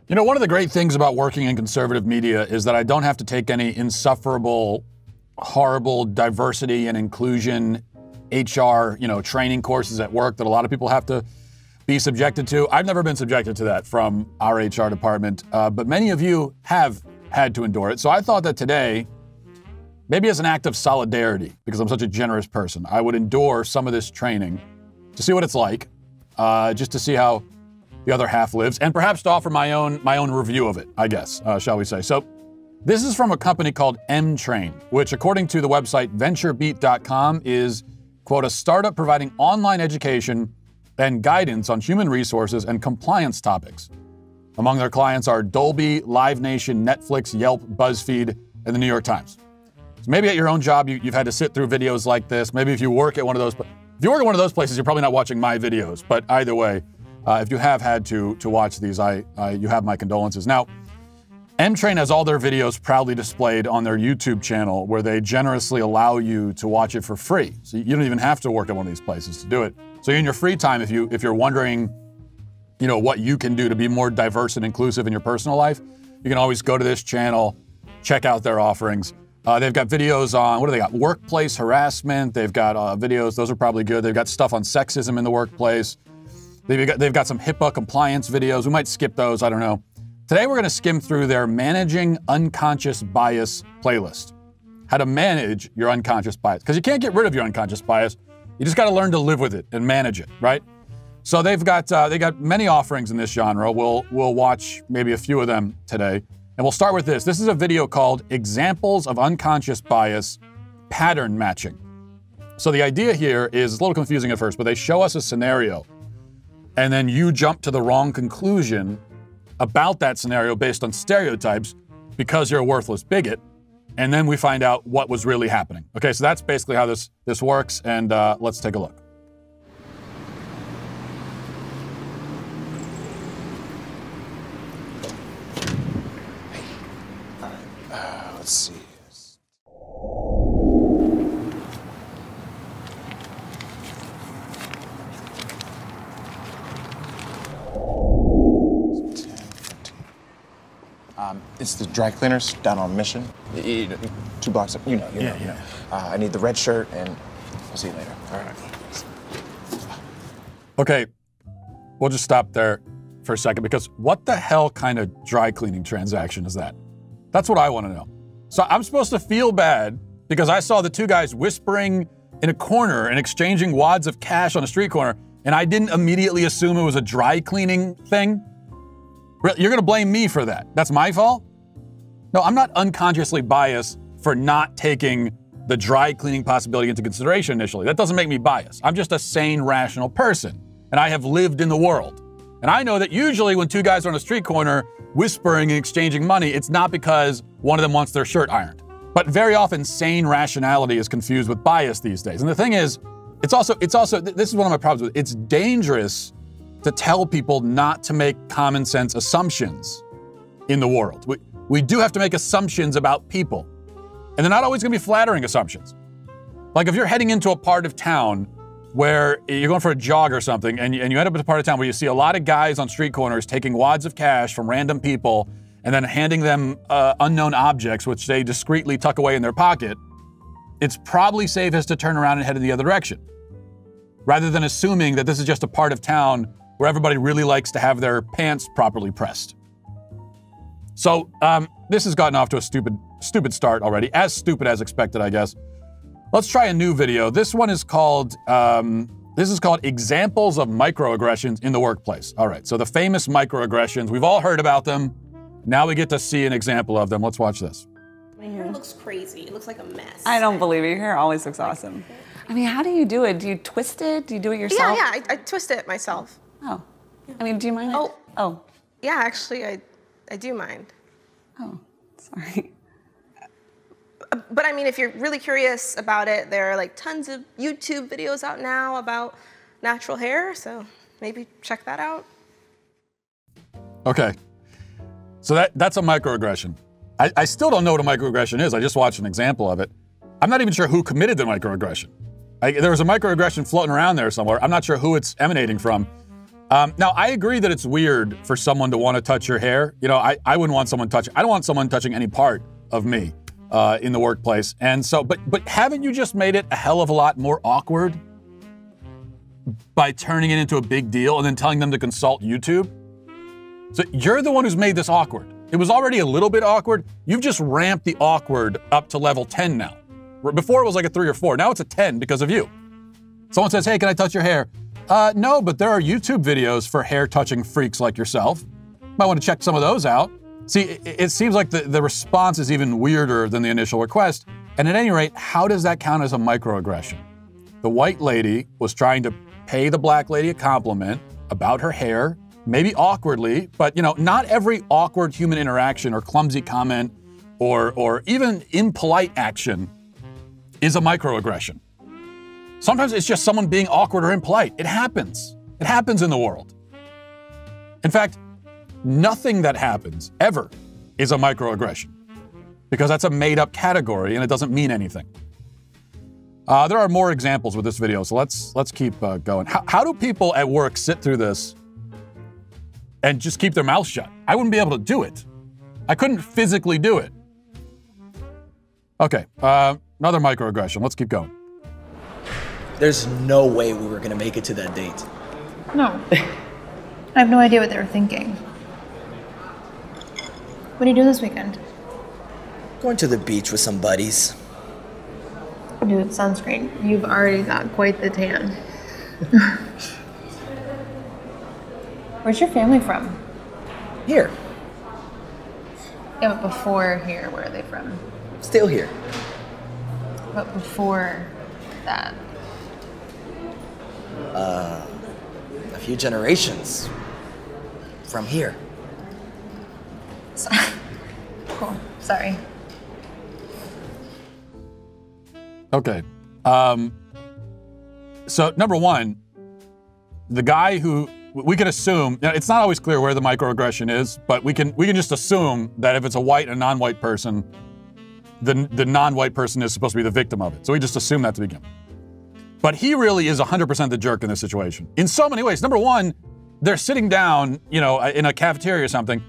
You know, one of the great things about working in conservative media is that I don't have to take any insufferable, horrible diversity and inclusion HR, training courses at work that a lot of people have to be subjected to. I've never been subjected to that from our HR department, but many of you have had to endure it. So I thought that today, maybe as an act of solidarity, because I'm such a generous person, I would endure some of this training to see what it's like, just to see how the other half lives, and perhaps to offer my own review of it, I guess, shall we say. So this is from a company called M-Train, which according to the website venturebeat.com is, quote, a startup providing online education and guidance on human resources and compliance topics. Among their clients are Dolby, LiveNation, Netflix, Yelp, BuzzFeed, and the New York Times. So maybe at your own job, you've had to sit through videos like this. Maybe if you work at one of those, places, you're probably not watching my videos. But either way, if you have had to watch these, you have my condolences. Now, M-Train has all their videos proudly displayed on their YouTube channel, where they generously allow you to watch it for free. So you don't even have to work at one of these places to do it. So in your free time, if you're wondering, what you can do to be more diverse and inclusive in your personal life, you can always go to this channel, check out their offerings. They've got videos on, what do they got? Workplace harassment. They've got videos, those are probably good. They've got stuff on sexism in the workplace. They've got some HIPAA compliance videos. We might skip those, I don't know. Today we're going to skim through their Managing Unconscious Bias playlist. How to manage your unconscious bias. Because you can't get rid of your unconscious bias. You just got to learn to live with it and manage it, right? So they got many offerings in this genre. We'll watch maybe a few of them today. And we'll start with this. This is a video called Examples of Unconscious Bias Pattern Matching. So the idea here is, it's a little confusing at first, but they show us a scenario. And then you jump to the wrong conclusion about that scenario based on stereotypes because you're a worthless bigot. And then we find out what was really happening. Okay, so that's basically how this works, and let's take a look. Let's see. It's the dry cleaners down on Mission. 2 blocks up. You know. Yeah. I need the red shirt, and I'll see you later. All right. Okay, we'll just stop there for a second, because what the hell kind of dry cleaning transaction is that? That's what I want to know. So I'm supposed to feel bad because I saw the two guys whispering in a corner and exchanging wads of cash on a street corner, and I didn't immediately assume it was a dry cleaning thing? You're going to blame me for that? That's my fault? No, I'm not unconsciously biased for not taking the dry cleaning possibility into consideration initially. That doesn't make me biased. I'm just a sane, rational person, and I have lived in the world. And I know that usually when two guys are on a street corner whispering and exchanging money, it's not because one of them wants their shirt ironed. But very often, sane rationality is confused with bias these days. And the thing is, it's also, this is one of my problems with it. It's dangerous to tell people not to make common sense assumptions in the world. We do have to make assumptions about people. And they're not always going to be flattering assumptions. Like if you're heading into a part of town where you're going for a jog or something, and you end up in a part of town where you see a lot of guys on street corners taking wads of cash from random people and then handing them unknown objects, which they discreetly tuck away in their pocket, it's probably safest to turn around and head in the other direction, rather than assuming that this is just a part of town where everybody really likes to have their pants properly pressed. So this has gotten off to a stupid start already, as stupid as expected, I guess. Let's try a new video. This one is called, Examples of Microaggressions in the Workplace. All right, so the famous microaggressions, we've all heard about them. Now we get to see an example of them. Let's watch this. My hair looks crazy. It looks like a mess. I don't believe it. Your hair always looks awesome. I mean, how do you do it? Do you twist it? Do you do it yourself? Yeah, I twist it myself. Oh. I mean, do you mind? Oh. Yeah, actually, I do mind. Oh, sorry. But I mean, if you're really curious about it, there are like tons of YouTube videos out now about natural hair, so maybe check that out. Okay, so that's a microaggression. I still don't know what a microaggression is. I just watched an example of it. I'm not even sure who committed the microaggression. There was a microaggression floating around there somewhere. I'm not sure who it's emanating from. Now, I agree that it's weird for someone to want to touch your hair. You know, I wouldn't want someone touching, I don't want someone touching any part of me in the workplace. And so, but haven't you just made it a hell of a lot more awkward by turning it into a big deal and then telling them to consult YouTube? So you're the one who's made this awkward. It was already a little bit awkward. You've just ramped the awkward up to level 10 now. Before it was like a 3 or 4. Now it's a 10 because of you. Someone says, hey, can I touch your hair? No, but there are YouTube videos for hair-touching freaks like yourself. Might want to check some of those out. See, it seems like the response is even weirder than the initial request. And at any rate, how does that count as a microaggression? The white lady was trying to pay the black lady a compliment about her hair, maybe awkwardly, but you know, not every awkward human interaction or clumsy comment or even impolite action is a microaggression. Sometimes it's just someone being awkward or impolite. It happens. It happens in the world. In fact, nothing that happens ever is a microaggression because that's a made-up category and it doesn't mean anything. There are more examples with this video, so let's keep going. How do people at work sit through this and just keep their mouth shut? I wouldn't be able to do it. I couldn't physically do it. Okay, another microaggression. Let's keep going. There's no way we were gonna make it to that date. No. I have no idea what they were thinking. What are you doing this weekend? Going to the beach with some buddies. Dude, sounds great. You've already got quite the tan. Where's your family from? Here. Yeah, but before here, where are they from? Still here. But before that? A few generations from here. Cool. Sorry. Okay. So number one, the guy who we can assume, you know, it's not always clear where the microaggression is, but we can just assume that if it's a white and non-white person, the non-white person is supposed to be the victim of it. So we just assume that to begin. But he really is 100% the jerk in this situation. In so many ways. Number one, they're sitting down, you know, in a cafeteria or something,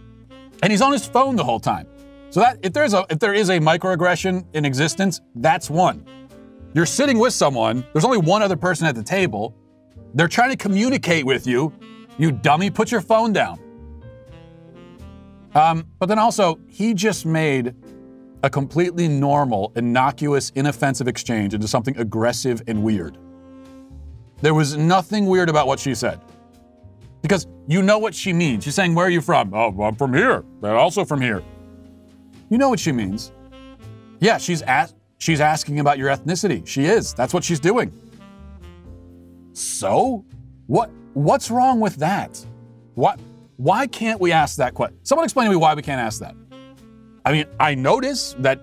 and he's on his phone the whole time. So that if there is a microaggression in existence, that's one. You're sitting with someone, there's only one other person at the table, they're trying to communicate with you, you dummy, put your phone down. But then also, he just made a completely normal, innocuous, inoffensive exchange into something aggressive and weird. There was nothing weird about what she said. Because you know what she means. She's saying, where are you from? Oh, well, I'm from here. They're also from here. You know what she means. Yeah, she's asking about your ethnicity. She is. That's what she's doing. So? What's wrong with that? Why can't we ask that question? Someone explain to me why we can't ask that. I mean, I notice that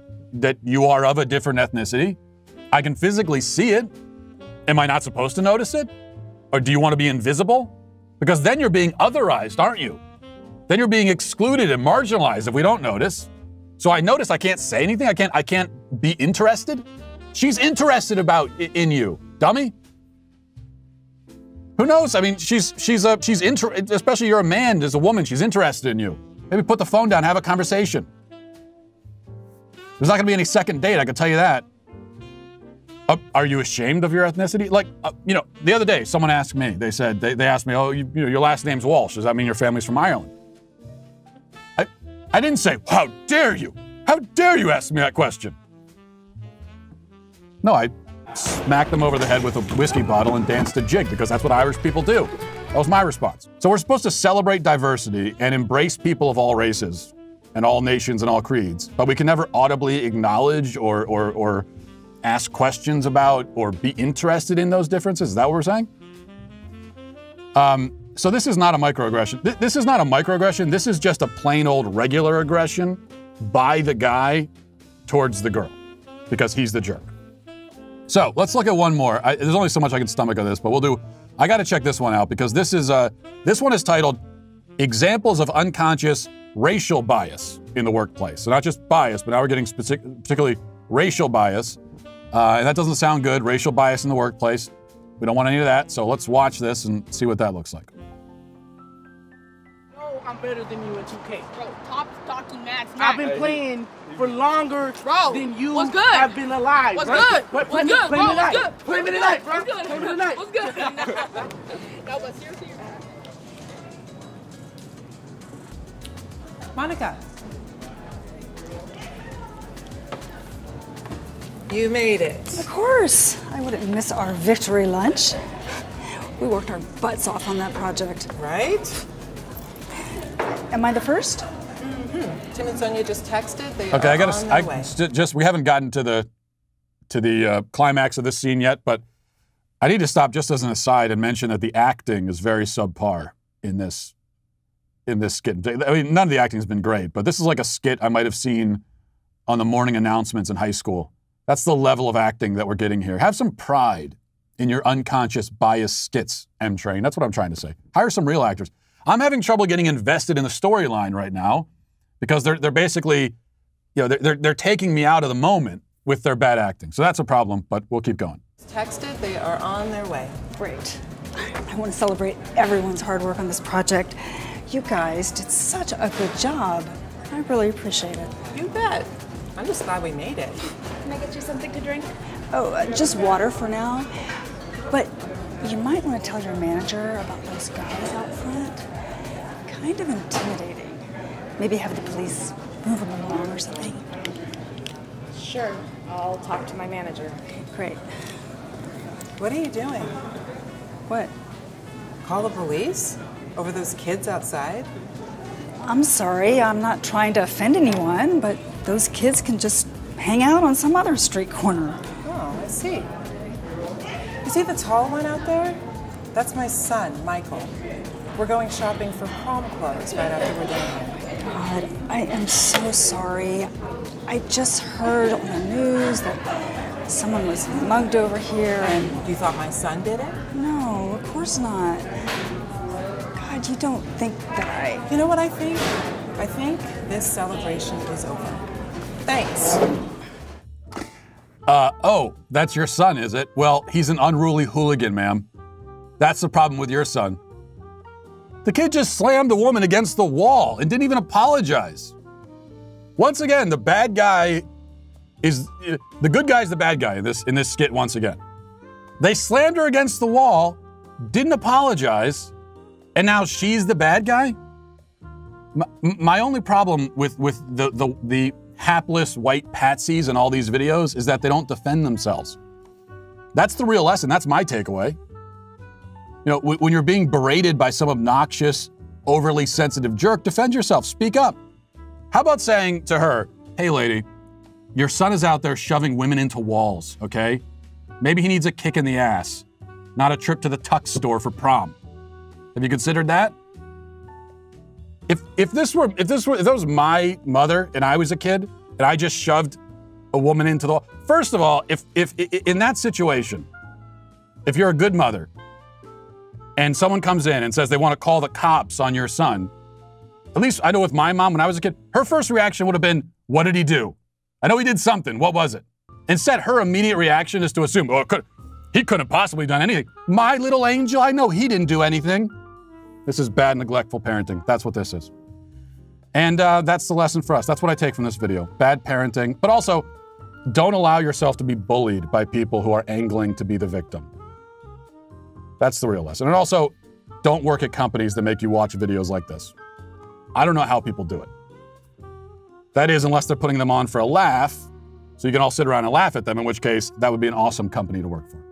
you are of a different ethnicity. I can physically see it. Am I not supposed to notice it? Or do you want to be invisible? Because then you're being otherized, aren't you? Then you're being excluded and marginalized if we don't notice. So I notice I can't say anything. I can't be interested. She's interested in you, dummy. Who knows? I mean, especially you're a man, as a woman, she's interested in you. Maybe put the phone down, have a conversation. There's not gonna be any second date, I can tell you that. Are you ashamed of your ethnicity? Like, you know, the other day, someone asked me, they said, they asked me, oh, you know, your last name's Walsh. Does that mean your family's from Ireland? I didn't say, how dare you? How dare you ask me that question? No, I smacked them over the head with a whiskey bottle and danced a jig because that's what Irish people do. That was my response. So we're supposed to celebrate diversity and embrace people of all races and all nations and all creeds, but we can never audibly acknowledge or ask questions about or be interested in those differences. Is that what we're saying? So this is not a microaggression. This is not a microaggression. This is just a plain old regular aggression by the guy towards the girl because he's the jerk. So let's look at one more. There's only so much I can stomach of this, but I got to check this one out because this one is titled Examples of Unconscious Racial Bias in the Workplace. So not just bias, but now we're getting particularly racial bias. And that doesn't sound good, racial bias in the workplace. We don't want any of that, so let's watch this and see what that looks like. I'm better than you in 2K. Bro, talk to Max. I've been playing for longer than you what's good? have been alive. What's bro. good? Play What's me good, bro? tonight. What's good? Play me tonight, bro. What's good? Play me tonight. What's good? No, but seriously, Monica. You made it. Of course. I wouldn't miss our victory lunch. We worked our butts off on that project. Right? Am I the first? Mm-hmm. Tim and Sonia just texted. They Okay, are I gotta. on their way. We haven't gotten to the climax of this scene yet, but I need to stop just as an aside and mention that the acting is very subpar in this skit. I mean, none of the acting has been great, but this is like a skit I might have seen on the morning announcements in high school. That's the level of acting that we're getting here. Have some pride in your unconscious bias skits, M-Train. That's what I'm trying to say. Hire some real actors. I'm having trouble getting invested in the storyline right now because they're basically, they're taking me out of the moment with their bad acting. So that's a problem, but we'll keep going. Texted, they are on their way. Great. I want to celebrate everyone's hard work on this project. You guys did such a good job. I really appreciate it. You bet. I'm just glad we made it. Can I get you something to drink? Oh, just water for now. But you might want to tell your manager about those guys out front. Kind of intimidating. Maybe have the police move them along or something. Sure, I'll talk to my manager. Great. What are you doing? What? Call the police? Over those kids outside? I'm sorry, I'm not trying to offend anyone, but those kids can just hang out on some other street corner. Oh, I see. You see the tall one out there? That's my son, Michael. We're going shopping for prom clothes right after we're done here. God, I am so sorry. I just heard on the news that someone was mugged over here and... You thought my son did it? No, of course not. God, you don't think that I... You know what I think? I think this celebration is over. Thanks. Oh, that's your son, is it? Well, he's an unruly hooligan, ma'am. That's the problem with your son. The kid just slammed a woman against the wall and didn't even apologize. Once again, the bad guy is... The good guy's the bad guy in this skit once again. They slammed her against the wall, didn't apologize, and now she's the bad guy? My only problem with the hapless white patsies in all these videos is that they don't defend themselves. That's the real lesson. That's my takeaway. You know, when you're being berated by some obnoxious, overly sensitive jerk, defend yourself. Speak up. How about saying to her, hey, lady, your son is out there shoving women into walls, okay? Maybe he needs a kick in the ass, not a trip to the tux store for prom. Have you considered that? If that was my mother and I was a kid and I just shoved a woman into the wall, first of all, if in that situation, if you're a good mother and someone comes in and says they want to call the cops on your son, at least I know with my mom when I was a kid, her first reaction would have been, what did he do? I know he did something. What was it? Instead, her immediate reaction is to assume, oh, he couldn't have possibly done anything. My little angel, I know he didn't do anything. This is bad, neglectful parenting. That's what this is. And that's the lesson for us. That's what I take from this video. Bad parenting, but also don't allow yourself to be bullied by people who are angling to be the victim. That's the real lesson. And also, don't work at companies that make you watch videos like this. I don't know how people do it. That is, unless they're putting them on for a laugh, so you can all sit around and laugh at them, in which case that would be an awesome company to work for.